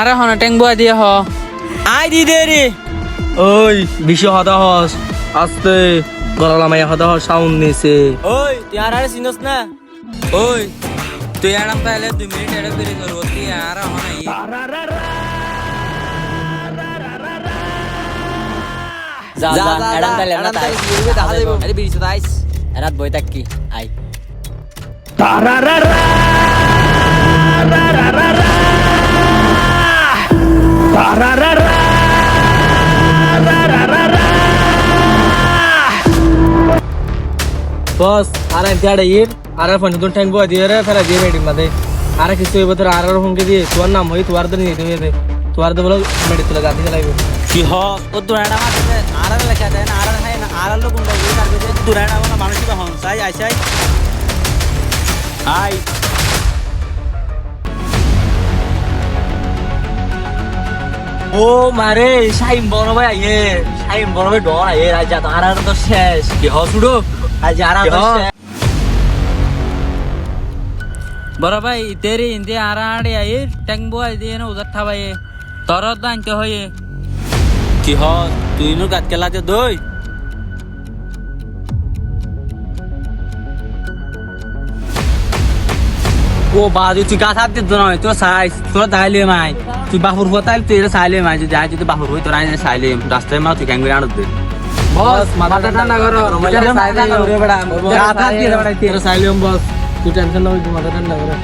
আরে হন ট্যাং বুয়া দিয়ে হ আই দি দে রে ওই বেশি হতা হস আস্তে গলা মাইয়া হতা হস সাউন্ড নিছে ওই তুই আর চিনস না ওই তুই আরাম তাহলে 2 মিনিট এড়ে বেরি করব তুই আর হন এই যা যা এডান তাইলে না তাই আরে বিড়ি তাইস রাত বই তাক কি আই বস আর এন্টাড়ে ইর আর ফোন দুন ট্যাঙ্ক বুয়া দিয়ে রে ফেলা দিয়ে মেডিম মাদে আর কিছু এবার তোর আর হুমকে দিয়ে তোর নাম হই তোর দ নিয়ে দে তোর দ বলো মেডি তুলে গাতি চালাইবে কি হ ও দুরাডা মারতে আর লেখা দেয় না আর হয় না আর লোক গুন্ডা দিয়ে কাটবে যে দুরাডা মানে মানসিক হন চাই আইসাই আই ও মারে শাইম বড় ভাই আইয়ে শাইম বড় ভাই ডর আইয়ে রাজা তো আর তো শেষ কি হ শুডো আজ আর তো শেষ বড় ভাই তেরি ইন্দে আর আড়ে আই ট্যাং বুয়া দিয়ে না উজার থাবাই তোর দানতে হয়ে কি হ তুই নু গাত কেলা দে দই ও বাজু তুই গাছ হাত দিত নয় তো সাইজ তোর দাইলে মাই তুই বাহুর হতাইল তুই সাইলে মাই যদি আজ যদি বাহুর হই তোর আইনে সাইলে রাস্তায় মা তুই ক্যাঙ্গুরি আনদ দে বস মাথা ঠান্ডা করো মাথা ঠান্ডা করো বেড়া গাছ হাত দিয়ে বেড়া তুই সাইলে বস তুই টেনশন না মাথা ঠান্ডা করো